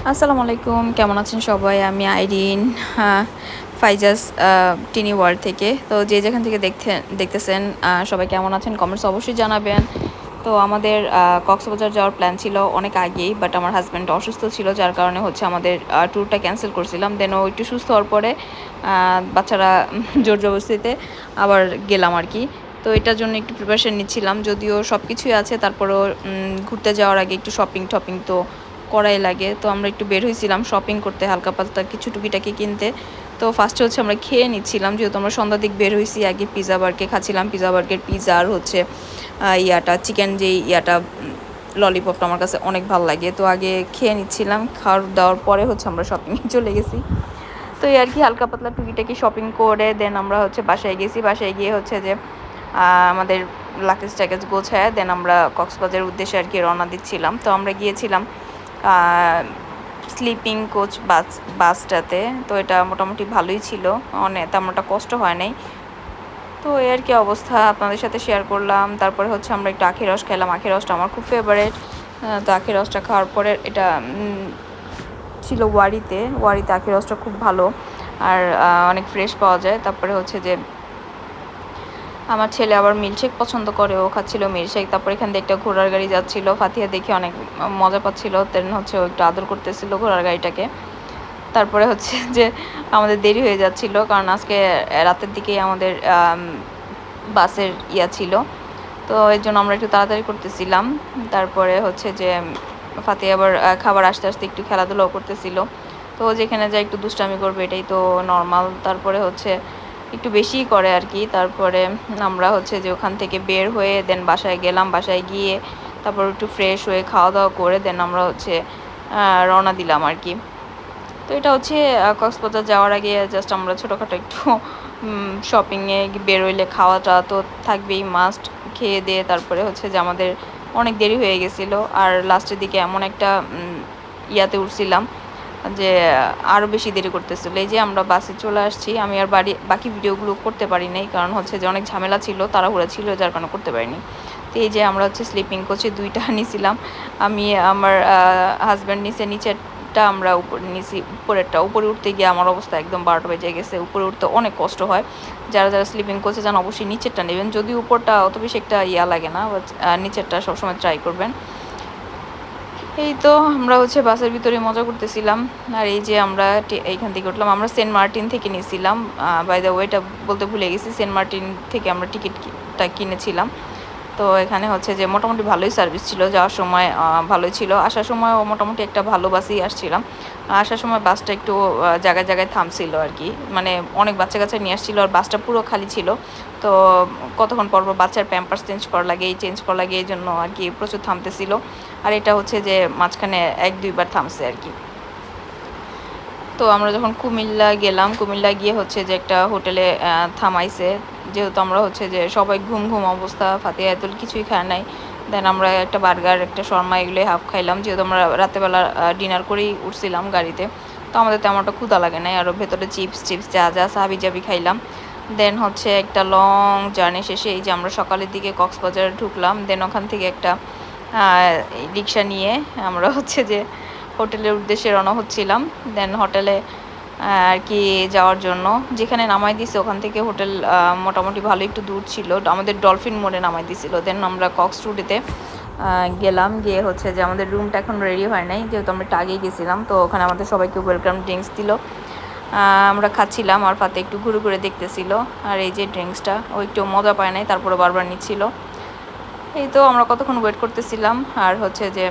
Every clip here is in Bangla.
আসসালামু আলাইকুম, কেমন আছেন সবাই? আমি আইরিন, ফাইজাস টিনি ওয়ার্ল্ড থেকে। তো যে যেখান থেকে দেখতেছেন সবাই কেমন আছেন কমেন্টস অবশ্যই জানাবেন। তো আমাদের কক্সবাজার যাওয়ার প্ল্যান ছিল অনেক আগেই, বাট আমার হাজব্যান্ড অসুস্থ ছিল, যার কারণে হচ্ছে আমাদের ট্যুরটা ক্যান্সেল করছিলাম। দেন ও একটু সুস্থ হওয়ার পরে বাচ্চারা জোর জবরদস্তিতে আবার গেলাম আর কি। তো এটার জন্য একটু প্রিপারেশন নিচ্ছিলাম, যদিও সব কিছুই আছে, তারপরেও ঘুরতে যাওয়ার আগে একটু শপিং টপিং তো করাই লাগে। তো আমরা একটু বের হয়েছিলাম শপিং করতে, হালকা পাতলা কিছু টুকিটাকি কিনতে। তো ফার্স্টে হচ্ছে আমরা খেয়ে নিচ্ছিলাম, যেহেতু আমরা সন্ধ্যার দিক বের হয়েছি। আগে পিৎজা বার্গার খাচ্ছিলাম, পিৎজা বার্গার পিৎজা আর হচ্ছে চিকেন যেই ললিপপটা আমার কাছে অনেক ভালো লাগে। তো আগে খেয়ে নিচ্ছিলাম, খাওয়ার দাওয়ার পরে হচ্ছে আমরা শপিংয়ে চলে গেছি। তো এই আর কি হালকা পাতলা টুকিটাকি শপিং করে দেন আমরা হচ্ছে বাসায় গেছি। বাসায় গিয়ে হচ্ছে যে আমাদের লাগেজ ট্যাগেজ গোছায় দেন আমরা কক্সবাজারের উদ্দেশ্যে আর কি রওনা দিচ্ছিলাম। তো আমরা গিয়েছিলাম স্লিপিং কোচ বাসটাতে। তো এটা মোটামুটি ভালোই ছিল, অনেক তেমন একটা কষ্ট হয় নাই। তো এই আর কি অবস্থা আপনাদের সাথে শেয়ার করলাম। তারপরে হচ্ছে আমরা একটু আখের রস খেলাম, আখের রসটা আমার খুব ফেভারেট। তো আখের রসটা খাওয়ার পরে এটা ছিল ওয়ারিতে আখের রসটা খুব ভালো আর অনেক ফ্রেশ পাওয়া যায়। তারপরে হচ্ছে যে আমার ছেলে আবার মিল্কশেক পছন্দ করে, ও খাচ্ছিল মিল্কশেক। তারপর এখান থেকে একটা ঘোড়ার গাড়ি যাচ্ছিল, ফাতিহা দেখে অনেক মজা পাচ্ছিল। দেন হচ্ছে ও একটু আদর করতেছিল ঘোড়ার গাড়িটাকে। তারপরে হচ্ছে যে আমাদের দেরি হয়ে যাচ্ছিল, কারণ আজকে রাতের দিকেই আমাদের বাসের ছিল। তো এর জন্য আমরা একটু তাড়াতাড়ি করতেছিলাম। তারপরে হচ্ছে যে ফাতিহা আবার খাবার আসতে আসতে একটু খেলাধুলাও করতেছিল। তো যেখানে যায় একটু দুষ্টামি করবে, এটাই তো নর্মাল। তারপরে হচ্ছে একটু বেশিই করে আর কি। তারপরে আমরা হচ্ছে যে ওখান থেকে বের হয়ে দেন বাসায় গেলাম। বাসায় গিয়ে তারপর একটু ফ্রেশ হয়ে খাওয়া দাওয়া করে দেন আমরা হচ্ছে রওনা দিলাম আর কি। তো এটা হচ্ছে কক্সবাজার যাওয়ার আগে জাস্ট আমরা ছোটোখাটো একটু শপিংয়ে বেরোইলে খাওয়াটা তো থাকবেই মাস্ট। খেয়ে দিয়ে তারপরে হচ্ছে যে আমাদের অনেক দেরি হয়ে গেছিলো, আর লাস্টের দিকে এমন একটা ইয়াতে উঠছিলাম যে আরও বেশি দেরি করতেছিল। এই যে আমরা বাসে চলে আসছি, আমি আর বাকি ভিডিওগুলো করতে পারি নাই, কারণ হচ্ছে যে অনেক ঝামেলা ছিল, তাড়াহুড়া ছিল, যার কারণে করতে পারিনি। তো এই যে আমরা হচ্ছে স্লিপিং কোচে 2টা নিছিলাম, আমি আমার হাজব্যান্ড নিচেরটা আমরা উপরে নিছি। উপরে উঠতে গিয়ে আমার অবস্থা একদম 12টা বেজে গেছে। উপরে উঠতে অনেক কষ্ট হয়। যারা স্লিপিং কোচে যান অবশ্যই নিচেরটা নেবেন, যদি উপরটা অত বেশি একটা লাগে না, বাট নিচেরটা সবসময় ট্রাই করবেন। এই তো আমরা হচ্ছে বাসের ভিতরে মজা করতেছিলাম। আর এই যে আমরা এইখান থেকে উঠলাম, আমরা সেন্ট মার্টিন থেকে নিয়েছিলাম। বাই দ্য ওয়েটা বলতে ভুলে গেছি, সেন্ট মার্টিন থেকে আমরা টিকিটটা কিনেছিলাম। তো এখানে হচ্ছে যে মোটামুটি ভালোই সার্ভিস ছিল, যাওয়ার সময় ভালোই ছিল, আসার সময়ও মোটামুটি একটা ভালো বাসেই আসছিলাম। আসার সময় বাসটা একটু জায়গায় জায়গায় থামছিল আর কি, মানে অনেক বাচ্চা কাচ্চা নিয়ে আসছিলো, আর বাসটা পুরো খালি ছিল। তো কতক্ষণ পর পর বাচ্চার প্যাম্পার্স চেঞ্জ করা লাগে, এই জন্য আর কি প্রচুর থামতেছিল। আর এটা হচ্ছে যে মাঝখানে 1-2 বার থামছে আর কি। তো আমরা যখন কুমিল্লা গেলাম, কুমিল্লা গিয়ে হচ্ছে যে একটা হোটেলে থামাইছে, যেহেতু আমরা হচ্ছে যে সবাই ঘুম ঘুম অবস্থা, ফাতিহা এতুল কিছুই খায় নাই। দেন আমরা একটা বার্গার একটা শর্মা এগুলোই হাফ খাইলাম, যেহেতু আমরা রাতেরবেলা ডিনার করেই উঠছিলাম গাড়িতে। তো আমাদের তেমন একটা ক্ষুধা লাগে নাই, আরও ভেতরে চিপস যা যা সাহাবি জাবি খাইলাম। দেন হচ্ছে একটা লং জার্নি শেষে এই যে আমরা সকালের দিকে কক্সবাজারে ঢুকলাম। দেন ওখান থেকে একটা রিক্সা নিয়ে আমরা হচ্ছে যে হোটেলের উদ্দেশ্যে রওনা হচ্ছিলাম। দেন হোটেলে আর কি যাওয়ার জন্য যেখানে নামাই দিছে ওখান থেকে হোটেল মোটামুটি ভালো একটু দূর ছিল, আমাদের ডলফিন মোড়ে নামাই দিছিল। দেন আমরা কক্স রুটেতে গেলাম, গিয়ে হচ্ছে যে আমাদের রুমটা এখন রেডি হয় নাই, যেহেতু আমরা একটু আগেই গেছিলাম। তো ওখানে আমাদের সবাইকে ওয়েলকাম ড্রিঙ্কস দিল, আমরা খাচ্ছিলাম, আর ফাতে একটু ঘুরে ঘুরে দেখতেছিল। আর এই যে ড্রিঙ্কসটা ও একটু মজা পায় নাই, তারপরে বারবার নিচ্ছিল। এই তো আমরা কতক্ষণ ওয়েট করতেছিলাম। আর হচ্ছে যে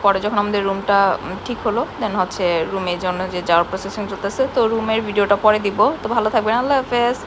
পরে যখন আমাদের রুমটা ঠিক হলো, দেন হচ্ছে রুমের জন্য যে যাওয়ার প্রসেসিং চলতেছে, তো রুমের ভিডিওটা পরে দিব। তো ভালো থাকবেন, আল্লাহ হাফেজ।